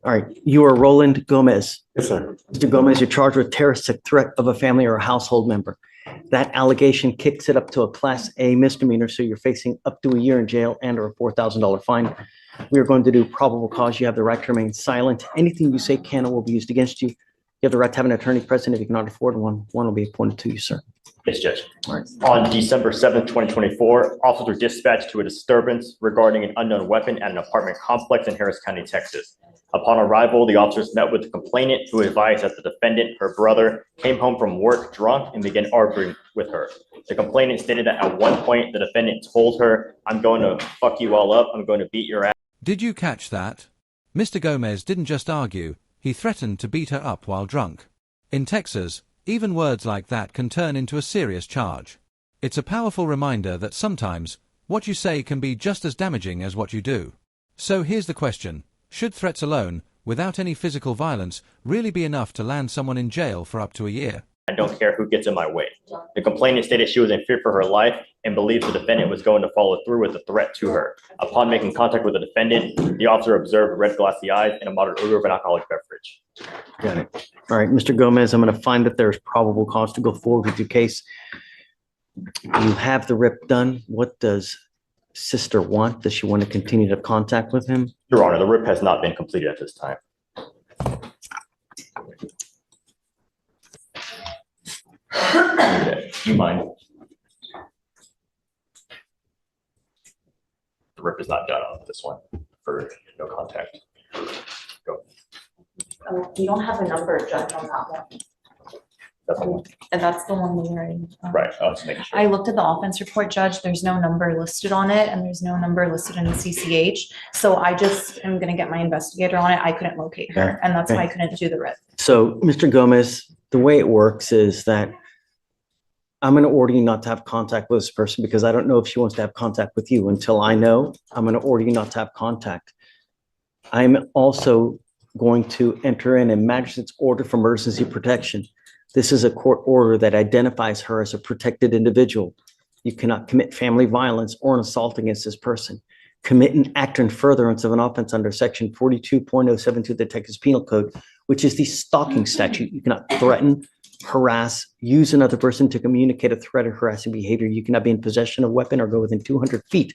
All right, you are Roland Gomez. Yes, sir. Mr. Gomez, you're charged with terroristic threat of a family or a household member. That allegation kicks it up to a Class A misdemeanor, so you're facing up to a year in jail and or a $4,000 fine. We are going to do probable cause. You have the right to remain silent. Anything you say can or will be used against you. You have the right to have an attorney present if you cannot afford one. One will be appointed to you, sir. Yes, Judge. All right. On December 7th, 2024, officers were dispatched to a disturbance regarding an unknown weapon at an apartment complex in Harris County, Texas. Upon arrival, the officers met with the complainant, who advised that the defendant, her brother, came home from work drunk and began arguing with her. The complainant stated that at one point, the defendant told her, "I'm going to fuck you all up. I'm going to beat your ass." Did you catch that? Mr. Gomez didn't just argue, he threatened to beat her up while drunk. In Texas, even words like that can turn into a serious charge. It's a powerful reminder that sometimes, what you say can be just as damaging as what you do. So here's the question. Should threats alone, without any physical violence, really be enough to land someone in jail for up to a year? I don't care who gets in my way. The complainant stated she was in fear for her life and believed the defendant was going to follow through with the threat to her. Upon making contact with the defendant, the officer observed red glassy eyes and a moderate odor of an alcoholic beverage. Got it. All right, Mr. Gomez, I'm going to find that there's probable cause to go forward with your case. You have the rip done. What does sister want? Does she want to continue to have contact with him? Your Honor, the rip has not been completed at this time. Do you mind? The rip is not done on this one for no contact. Go. You don't have a number, Judge, on that one. That's the one. And that's the one we were in. Right, I was making sure. I looked at the offense report, Judge. There's no number listed on it, and there's no number listed in the CCH. So I just am going to get my investigator on it. I couldn't locate her, and that's why I couldn't do the writ. So, Mr. Gomez, the way it works is that I'm going to order you not to have contact with this person because I don't know if she wants to have contact with you. Until I know, I'm going to order you not to have contact. I'm also going to enter in a magistrate's order for emergency protection. This is a court order that identifies her as a protected individual. You cannot commit family violence or an assault against this person. Commit an act in furtherance of an offense under section 42.072 of the Texas Penal Code, which is the stalking statute. You cannot threaten, harass, use another person to communicate a threat or harassing behavior. You cannot be in possession of a weapon or go within 200 feet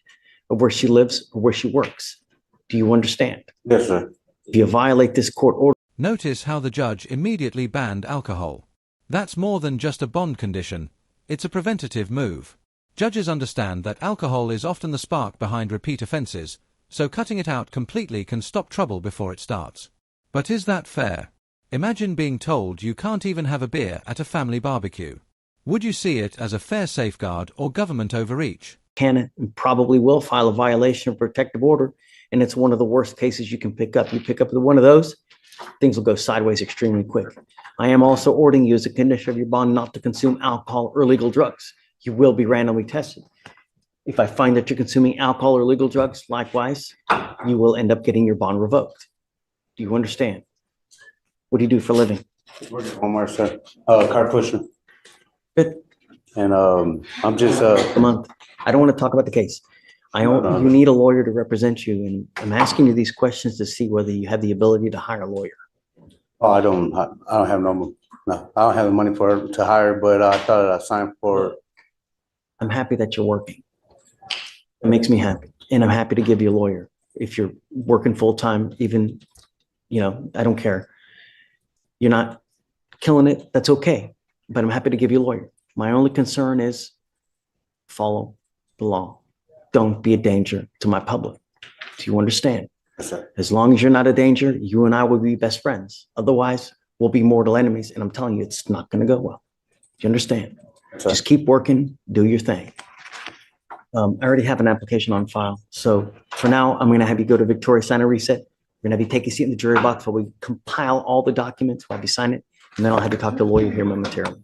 of where she lives or where she works. Do you understand? Yes, sir. If you violate this court order. Notice how the judge immediately banned alcohol. That's more than just a bond condition. It's a preventative move. Judges understand that alcohol is often the spark behind repeat offenses, so cutting it out completely can stop trouble before it starts. But is that fair? Imagine being told you can't even have a beer at a family barbecue. Would you see it as a fair safeguard or government overreach? Can and probably will file a violation of protective order, and it's one of the worst cases you can pick up. You pick up one of those, things will go sideways extremely quick. I am also ordering you as a condition of your bond not to consume alcohol or illegal drugs. You will be randomly tested. If I find that you're consuming alcohol or illegal drugs, likewise, you will end up getting your bond revoked. Do you understand? What do you do for a living? One more, sir. Car pusher. Good. And I'm just A month. I don't want to talk about the case. You need a lawyer to represent you, and I'm asking you these questions to see whether you have the ability to hire a lawyer. Oh, I don't have no, I don't have the money to hire, but I thought I signed for. I'm happy that you're working. It makes me happy, and I'm happy to give you a lawyer. If you're working full-time, even, I don't care. You're not killing it, that's okay, but I'm happy to give you a lawyer. My only concern is follow the law. Don't be a danger to my public. Do you understand? Yes, sir. As long as you're not a danger, you and I will be best friends. Otherwise, we'll be mortal enemies, and I'm telling you, it's not going to go well. Do you understand? Yes, sir. Just keep working, do your thing. I already have an application on file. So for now, I'm going to have you go to Victoria Sign and Reset. We're going to have you take a seat in the jury box while we compile all the documents, while we sign it, and then I'll have you talk to a lawyer here momentarily.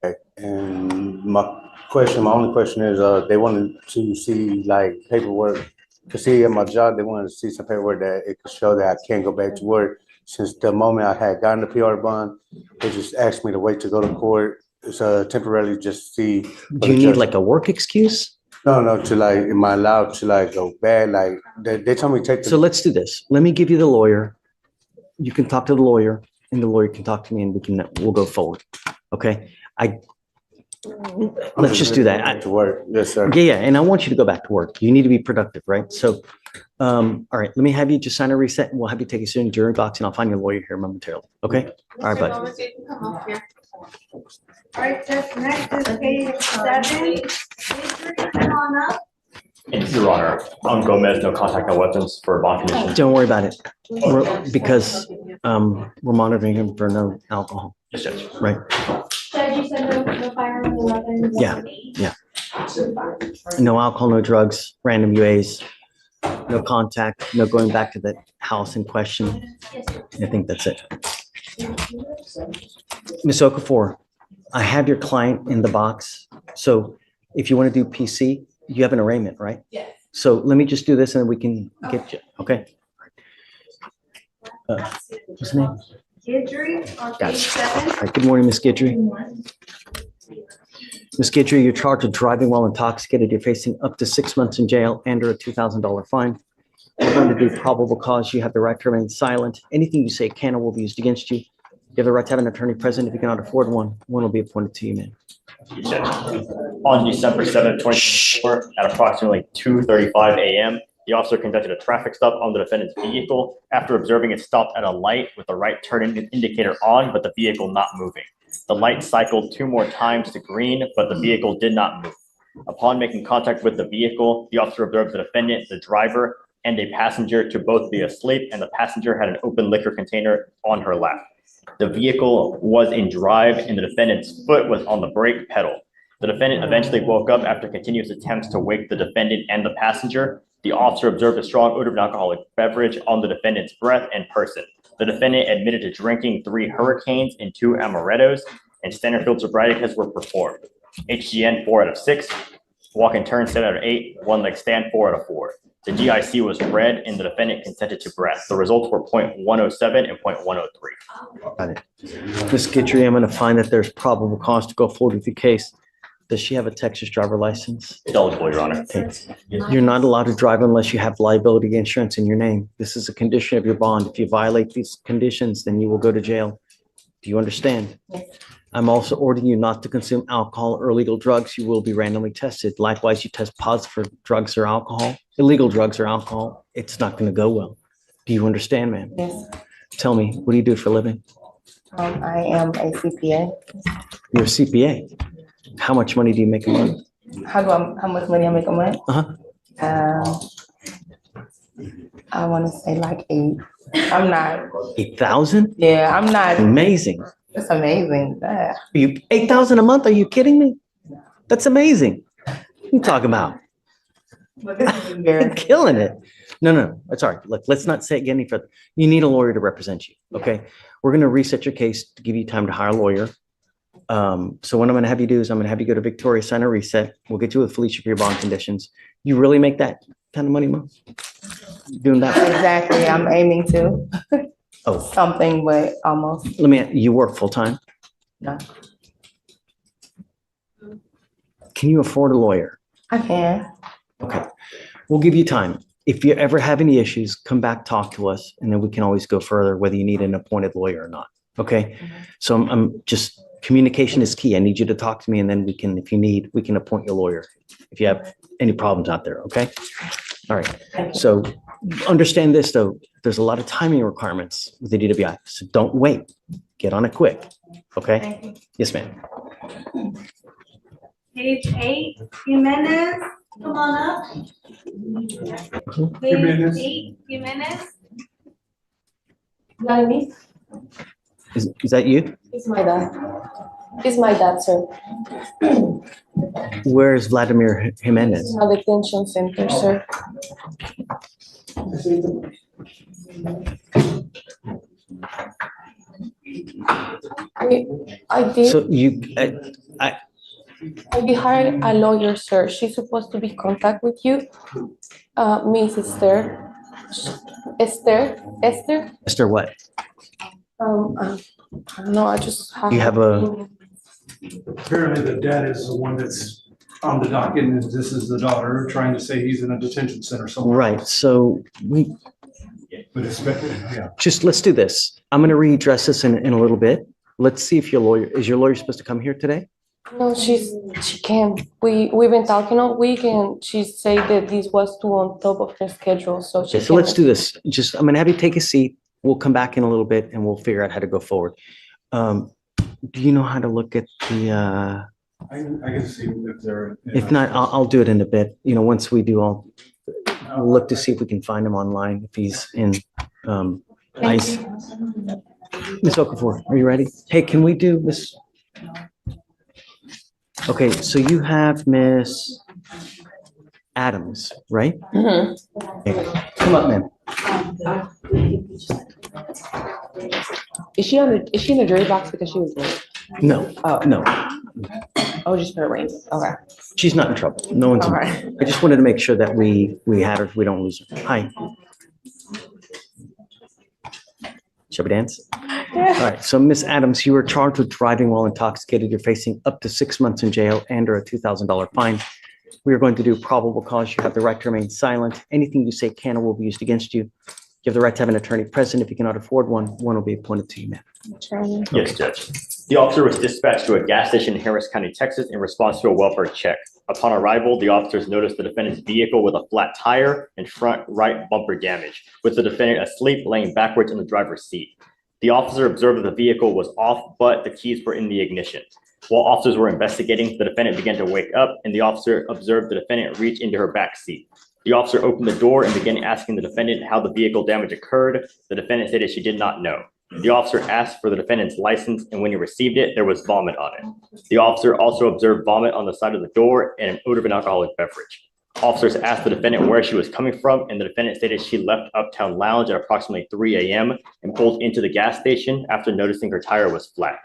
Okay. And my only question is, they wanted to see like paperwork. To see at my job, they wanted to see some paperwork that it could show that I can't go back to work. Since the moment I had gotten the PR bond, they just asked me to wait to go to court. It's temporarily just see. Do you need like a work excuse? No, to like, am I allowed to like go back? Like they told me to take the. So let's do this. Let me give you the lawyer you can talk to the lawyer and the lawyer can talk to me and we'll go forward. Okay? Let's just do that. Back to work. Yes, sir. Yeah, and I want you to go back to work. You need to be productive, right? So, all right, let me have you just sign a reset and we'll have you take a student jury box and I'll find your lawyer here momentarily. Okay? All right, bud. All right, Judge, next is page 7. Come on up. And Your Honor, on Gomez, no contact, no weapons for bond conditions. Don't worry about it. Because we're monitoring him for no alcohol, Yes, Judge. right? Judge, you said no firearms, no weapons. Yeah. No alcohol, no drugs, random UAs, no contact, no going back to the house in question. I think that's it. Ms. Okafor, I have your client in the box. So if you want to do PC, you have an arraignment, right? Yes. So let me just do this and then we can get you, okay? What's the name? Guidry on Got page it. 7. All right, good morning, Ms. Guidry. Ms. Guidry, you're charged with driving while intoxicated. You're facing up to 6 months in jail and or a $2,000 fine. We're going to do probable cause. You have the right to remain silent. Anything you say can or will be used against you. You have the right to have an attorney present. If you cannot afford one will be appointed to you, man. Yes, Judge. On December 7th, 2024, at approximately 2:35 a.m., the officer conducted a traffic stop on the defendant's vehicle after observing it stopped at a light with the right turn indicator on, but the vehicle not moving. The light cycled 2 more times to green, but the vehicle did not move. Upon making contact with the vehicle, the officer observed the defendant, the driver, and a passenger to both be asleep, and the passenger had an open liquor container on her lap. The vehicle was in drive, and the defendant's foot was on the brake pedal. The defendant eventually woke up after continuous attempts to wake the defendant and the passenger. The officer observed a strong odor of an alcoholic beverage on the defendant's breath and person. The defendant admitted to drinking 3 Hurricanes and 2 Amarettos, and standard field sobriety tests were performed. HGN 4 out of 6, walk and turn 7 out of 8, one leg stand 4 out of 4. The GIC was red and the defendant consented to breath. The results were 0.107 and 0.103. Got it. Ms. Guidry, I'm going to find that there's probable cause to go forward with the case. Does she have a Texas driver license? It's eligible, Your Honor. Okay. You're not allowed to drive unless you have liability insurance in your name. This is a condition of your bond. If you violate these conditions, then you will go to jail. Do you understand? I'm also ordering you not to consume alcohol or illegal drugs. You will be randomly tested. Likewise, you test positive for drugs or alcohol, illegal drugs or alcohol. It's not going to go well. Do you understand, ma'am? Yes, Tell me, what do you do for a living? I am a CPA. You're a CPA. How much money do you make a month? How much money I make a month? Uh-huh. I want to say like 8. I'm not, 8,000? yeah, I'm not, Amazing. it's amazing. Are you 8,000 a month? Are you kidding me? That's amazing. What are you talking about? But this is embarrassing. Killing it. No. Sorry. Look, let's not say it any further. You need a lawyer to represent you. Okay. We're going to reset your case to give you time to hire a lawyer. So what I'm going to have you do is I'm going to have you go to Victoria, sign a reset. We'll get you with Felicia for your bond conditions. You really make that kind of money, Mom? Doing that? Exactly, I'm aiming to Oh, something, but almost you work full time? no. Can you afford a lawyer? I can. Okay. We'll give you time. If you ever have any issues, come back, talk to us, and then we can always go further, whether you need an appointed lawyer or not. Okay. So I'm just, communication is key. I need you to talk to me and then we can, if you need, we can appoint your lawyer if you have any problems out there. Okay. All right. So understand this though, there's a lot of timing requirements with the DWI. So don't wait. Get on it quick. Okay. Thank you. Yes, ma'am. Page 8, Jimenez, come on up. Page 8, Jimenez. Not me. Is that you? It's my dad. It's my dad, sir. Where's Vladimir Jimenez? A detention center, sir. I did. So I did hire a lawyer, sir. She's supposed to be in contact with you. Miss Esther. Esther. Mr. What? I don't know. I just have. You have a- Apparently the dad is the one that's on the docket and this is the daughter trying to say he's in a detention center somewhere. Right. So But it's, yeah. Just, let's do this. I'm going to readdress this in a little bit. Let's see if is your lawyer supposed to come here today? No, she can't. We've been talking all week and she said that this was too on top of her schedule, so she Okay, so let's can't. do this. Just, I'm going to have you take a seat. We'll come back in a little bit and we'll figure out how to go forward. Do you know how to look at the, I can see if they're. if not, I'll do it in a bit. You know, once we do, I'll look to see if we can find him online, if he's in, ICE. Ms. Okafor, are you ready? Hey, can we do Miss? Okay, so you have Miss Adams, right? Mhm. Okay, come up, ma'am. Is she in the jury box because she was late? No, Oh, no, oh, just for a ring. Okay. she's not in trouble. No one's, All in- right. I just wanted to make sure that we had her, we don't lose her. Hi. Shall we dance? All right, so Miss Adams, you are charged with driving while intoxicated. You're facing up to 6 months in jail and or a $2,000 fine. We are going to do probable cause. You have the right to remain silent. Anything you say can or will be used against you. You have the right to have an attorney present. If you cannot afford one, one will be appointed to you, ma'am. Yes, Judge. The officer was dispatched to a gas station in Harris County, Texas, in response to a welfare check. Upon arrival, the officers noticed the defendant's vehicle with a flat tire and front right bumper damage, with the defendant asleep, laying backwards in the driver's seat. The officer observed that the vehicle was off, but the keys were in the ignition. While officers were investigating, the defendant began to wake up, and the officer observed the defendant reach into her back seat. The officer opened the door and began asking the defendant how the vehicle damage occurred. The defendant stated she did not know. The officer asked for the defendant's license, and when he received it, there was vomit on it. The officer also observed vomit on the side of the door and an odor of an alcoholic beverage. Officers asked the defendant where she was coming from, and the defendant stated she left Uptown Lounge at approximately 3 a.m. and pulled into the gas station after noticing her tire was flat.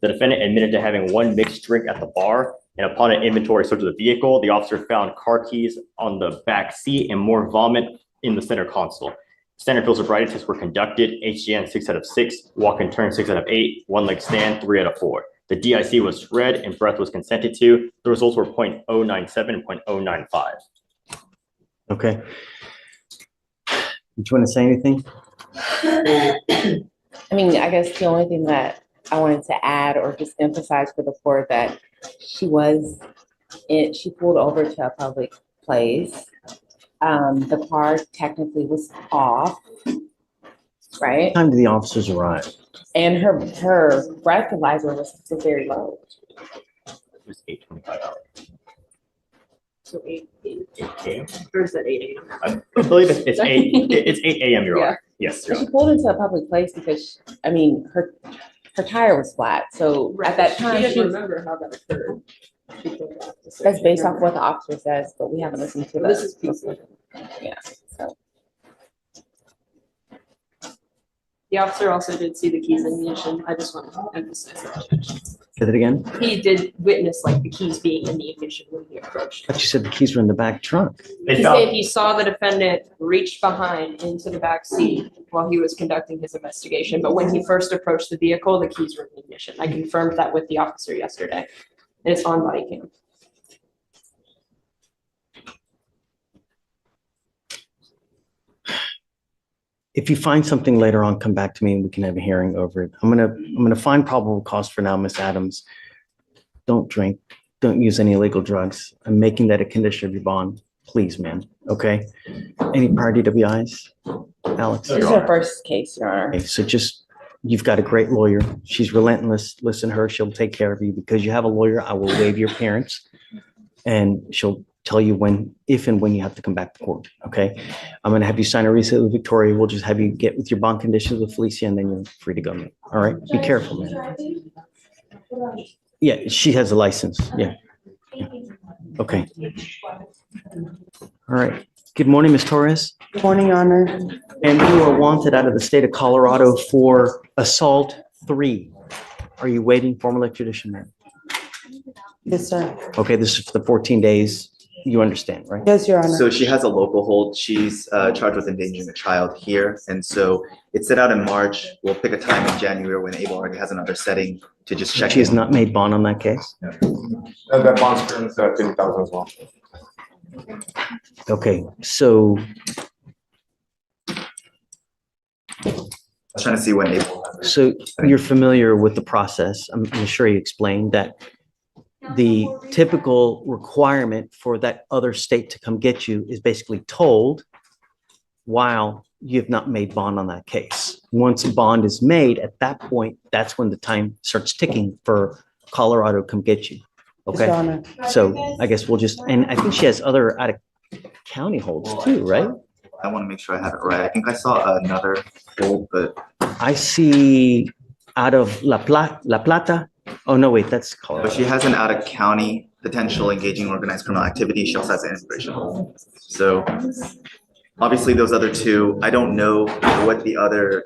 The defendant admitted to having one mixed drink at the bar, and upon an inventory search of the vehicle, the officer found car keys on the back seat and more vomit in the center console. Standard field sobriety tests were conducted, HGN 6 out of 6, walk and turn 6 out of 8, one leg stand 3 out of 4. The DIC was read and breath was consented to. The results were 0.097 and 0.095. Okay. Do you want to say anything? I mean, I guess the only thing that I wanted to add or just emphasize for the court that she pulled over to a public place. The car technically was off, right? What time did the officers arrive? And her breathalyzer was very low. It was 8:25. So 8 a.m. or is that 8 a.m.? I believe it's 8 a.m. Your Honor. Yes, Your She Honor. pulled into a public place because, I mean, her tire was flat. So at that time, She didn't remember how that occurred. that's based off what the officer says, but we haven't listened to This is the. Yeah, so. The officer also did see the keys in the ignition. I just want to emphasize that. Say that again? He did witness like the keys being in the ignition when he approached. But you said the keys were in the back trunk. They He found- said he saw the defendant reach behind into the back seat while he was conducting his investigation. But when he first approached the vehicle, the keys were in the ignition. I confirmed that with the officer yesterday. And it's on body cam. If you find something later on, come back to me and we can have a hearing over it. I'm gonna find probable cause for now, Miss Adams. Don't drink, don't use any illegal drugs. I'm making that a condition of your bond. Please, man, okay? Any prior DWIs? Alex? This is her first case, Your Honor. Okay, so just, you've got a great lawyer. She's relentless. Listen to her, she'll take care of you. Because you have a lawyer, I will waive your parents. And she'll tell you when, if and when you have to come back to court, okay? I'm gonna have you sign a receipt with Victoria. We'll just have you get with your bond conditions with Felicia and then you're free to go, man. All right, be careful, man. Yeah, she has a license, yeah. Okay. All right, good morning, Ms. Torres. Good morning, Your Honor. And you are wanted out of the state of Colorado for assault 3. Are you waiting formal extradition, ma'am? Yes, sir. Okay, this is for the 14 days. You understand, right? Yes, Your Honor. So she has a local hold. She's charged with endangering a child here. And so it's set out in March. We'll pick a time in January when Abel already has another setting to just check. She has not made bond on that case? That bond's currently set at 50,000 as well. Okay, so was trying to see when April. So you're familiar with the process. I'm sure you explained that the typical requirement for that other state to come get you is basically told while you have not made bond on that case. Once a bond is made, at that point, that's when the time starts ticking for Colorado to come get you. Yes, Okay, Your Honor. so I guess we'll just, and I think she has other out of county holds too, right? I want to make sure I have it right. I think I saw another hold, but I see out of La Plata. Oh, no, wait, that's but Colorado. she has an out-of-county potential engaging organized criminal activity. She also has an immigration hold. So obviously those other two, I don't know what the other,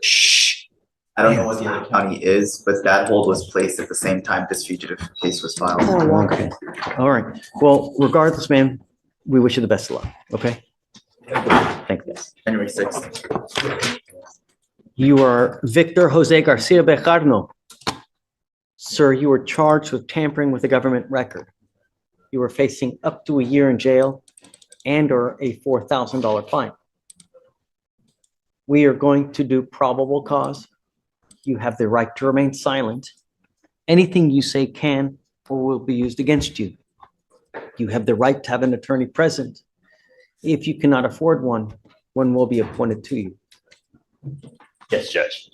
I don't know what the other county is, but that hold was placed at the same time this fugitive case was filed. Okay, all right. Well, regardless, man, we wish you the best of luck, okay? Thank you. January 6th. You are Victor Jose Garcia Bejarno. Sir, you were charged with tampering with a government record. You are facing up to a year in jail and/or a $4,000 fine. We are going to do probable cause. You have the right to remain silent. Anything you say can or will be used against you. You have the right to have an attorney present. If you cannot afford one will be appointed to you. Yes, Judge.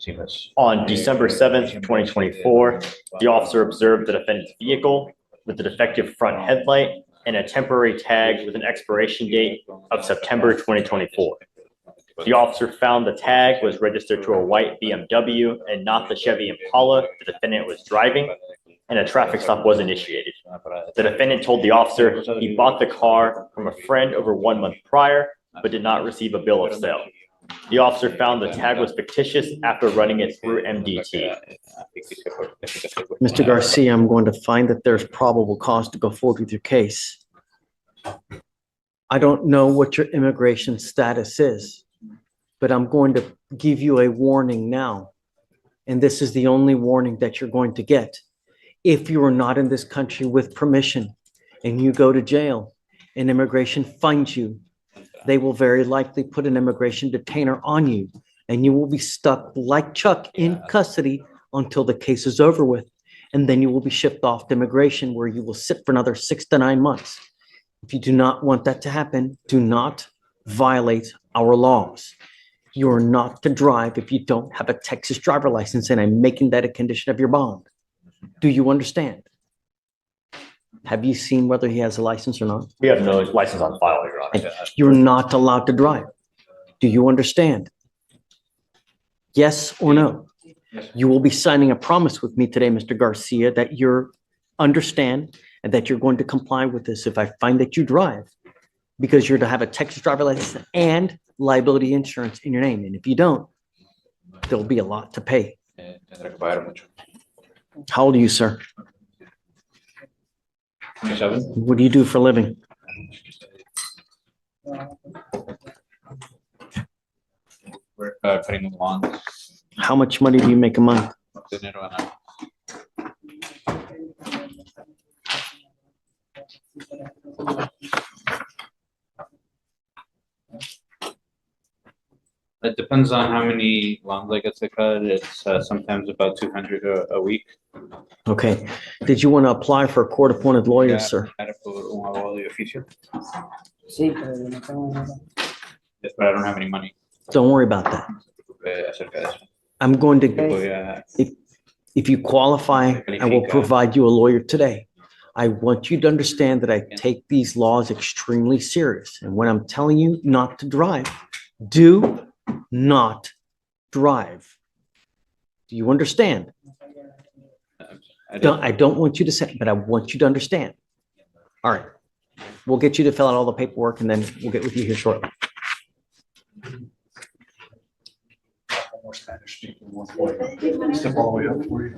On December 7th, 2024, the officer observed the defendant's vehicle with a defective front headlight and a temporary tag with an expiration date of September 2024. The officer found the tag was registered to a white BMW and not the Chevy Impala the defendant was driving, and a traffic stop was initiated. The defendant told the officer he bought the car from a friend over 1 month prior, but did not receive a bill of sale. The officer found the tag was fictitious after running it through MDT. Mr. Garcia, I'm going to find that there's probable cause to go forward with your case. I don't know what your immigration status is, but I'm going to give you a warning now. And this is the only warning that you're going to get. If you are not in this country with permission and you go to jail and immigration finds you, they will very likely put an immigration detainer on you, and you will be stuck like Chuck in custody until the case is over with. And then you will be shipped off to immigration where you will sit for another 6 to 9 months. If you do not want that to happen, do not violate our laws. You are not to drive if you don't have a Texas driver license, and I'm making that a condition of your bond. Do you understand? Have you seen whether he has a license or not? We have no license on file, Your Honor. You're not allowed to drive. Do you understand? Yes or no? You will be signing a promise with me today, Mr. Garcia, that you understand and that you're going to comply with this if I find that you drive, because you're to have a Texas driver license and liability insurance in your name. And if you don't, there'll be a lot to pay. How old are you, sir? 27. What do you do for a living? We're putting them on. How much money do you make a month? It depends on how many lawns I get to cut. It's sometimes about 200 a week. Okay. Did you want to apply for a court-appointed lawyer, sir? Era por un abogado de oficio. Sí, pero yo no tengo nada. Yes, but I don't have any money. Don't worry about that. Acerca de eso. I'm going to, Podría- if you qualify, I will provide you a lawyer today. I want you to understand that I take these laws extremely serious. And when I'm telling you not to drive, do not drive. Do you understand? I don't want you to say, but I want you to understand. All right. We'll get you to fill out all the paperwork and then we'll get with you here shortly. Step all the way up for you.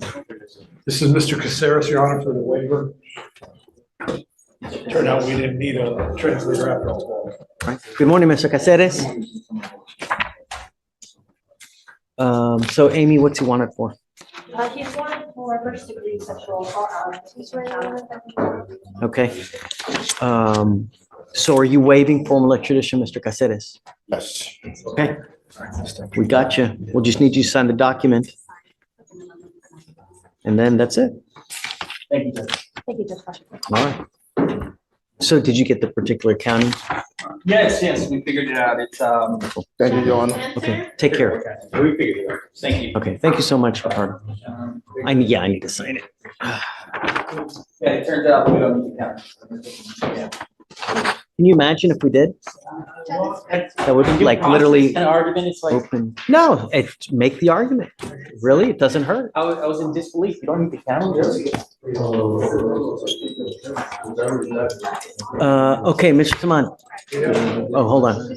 This is Mr. Caceres, Your Honor, for the waiver. Turned out we didn't need a translator after all. All right. Good morning, Mr. Caceres. So Amy, what's he wanted for? He's wanted for first degree sexual assault. Okay. So are you waiving formal extradition, Mr. Caceres? Yes. Okay. We got you. We'll just need you to sign the document. And then that's it. Thank you, Judge Fleischer. All right. So did you get the particular county? Yes, we figured it out. It's, Thank you, Your Honor. Okay, take care. we figured it out. Thank you. Okay, thank you so much, Ricardo. I need to sign it. Yeah, it turns out we don't need to count. Yeah. Can you imagine if we did? That would be like literally An argument, it's like, open. No, make the argument. Really, it doesn't hurt. I was in disbelief. You don't need to count, really? Okay, Mr. Taman. Oh, hold on.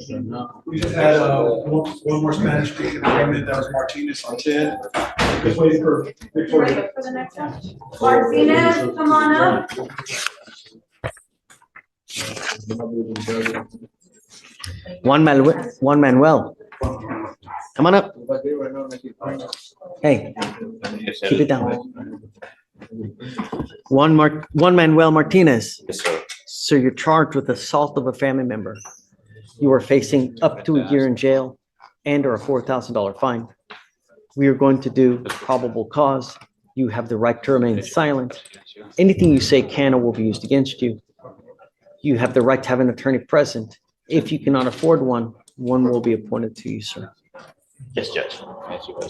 We just had one more Spanish speaking argument. That was Martinez on 10. Just waiting for Victoria. For the next one. Martinez, come on up. Juan Manuel. Come on up. Hey, keep it down. Juan Manuel Martinez. Yes, sir. So you're charged with assault of a family member. You are facing up to a year in jail and or a $4,000 fine. We are going to do probable cause. You have the right to remain silent. Anything you say can or will be used against you. You have the right to have an attorney present. If you cannot afford one, one will be appointed to you, sir. Yes, Judge.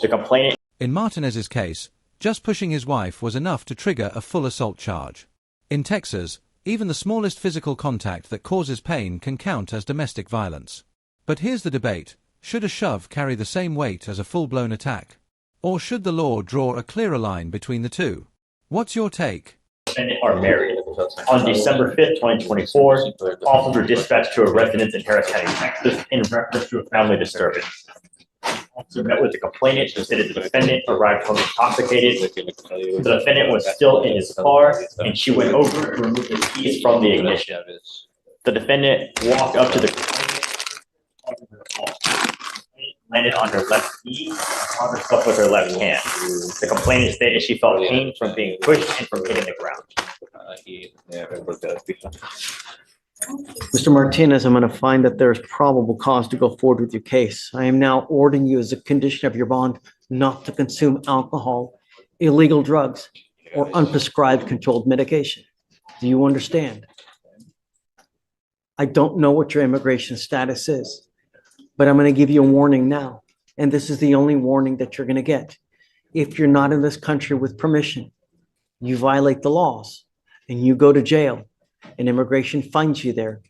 The complainant In Martinez's case, just pushing his wife was enough to trigger a full assault charge. In Texas, even the smallest physical contact that causes pain can count as domestic violence. But here's the debate. Should a shove carry the same weight as a full-blown attack? Or should the law draw a clearer line between the two? What's your take? are married. On December 5th, 2024, officers were dispatched to a residence in Harris County, Texas, in reference to a family disturbance. Officer met with the complainant, who stated the defendant arrived home intoxicated. The defendant was still in his car, and she went over to remove the keys from the ignition. The defendant walked up to the landed on her left knee, on herself with her left hand. The complainant stated she felt pain from being pushed and from hitting the ground. Mr. Martinez, I'm going to find that there's probable cause to go forward with your case. I am now ordering you as a condition of your bond not to consume alcohol, illegal drugs, or unprescribed controlled medication. Do you understand? I don't know what your immigration status is, but I'm going to give you a warning now. And this is the only warning that you're going to get. If you're not in this country with permission, you violate the laws and you go to jail, and immigration finds you there,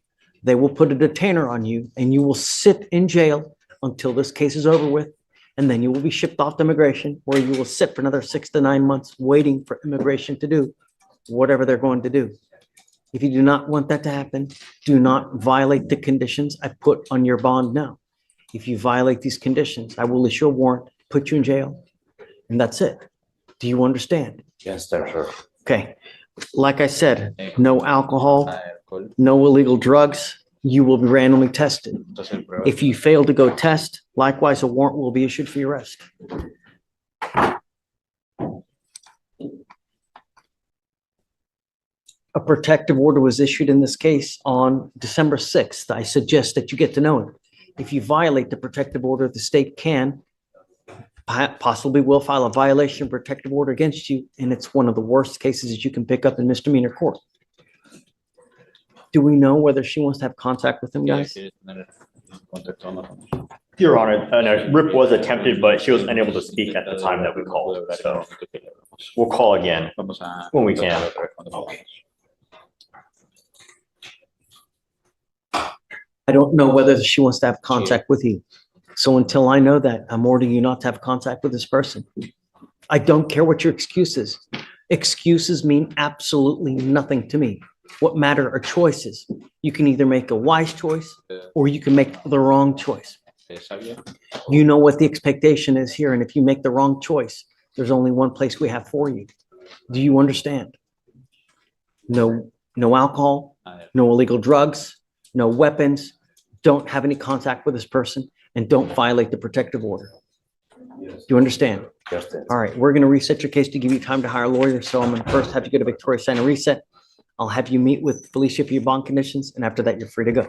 they will put a detainer on you and you will sit in jail until this case is over with. And then you will be shipped off to immigration, where you will sit for another 6 to 9 months waiting for immigration to do whatever they're going to do. If you do not want that to happen, do not violate the conditions I put on your bond now. If you violate these conditions, I will issue a warrant, put you in jail, and that's it. Do you understand? Yes, sir. Okay. Like I said, no alcohol, no illegal drugs. You will be randomly tested. If you fail to go test, likewise, a warrant will be issued for your arrest. A protective order was issued in this case on December 6th. I suggest that you get to know it. If you violate the protective order, the state can, possibly will file a violation of protective order against you, and it's one of the worst cases that you can pick up in misdemeanor court. Do we know whether she wants to have contact with him, guys? Your Honor, no, RIP was attempted, but she was unable to speak at the time that we called. So we'll call again when we can. I don't know whether she wants to have contact with you. So until I know that, I'm ordering you not to have contact with this person. I don't care what your excuse is. Excuses mean absolutely nothing to me. What matter are choices. You can either make a wise choice or you can make the wrong choice. You know what the expectation is here, and if you make the wrong choice, there's only one place we have for you. Do you understand? No alcohol, no illegal drugs, no weapons. Don't have any contact with this person, and don't violate the protective order. Do you understand? Yes, sir. All right, we're going to reset your case to give you time to hire a lawyer. So I'm going to first have you go to Victoria, sign a reset. I'll have you meet with Felicia for your bond conditions, and after that, you're free to go.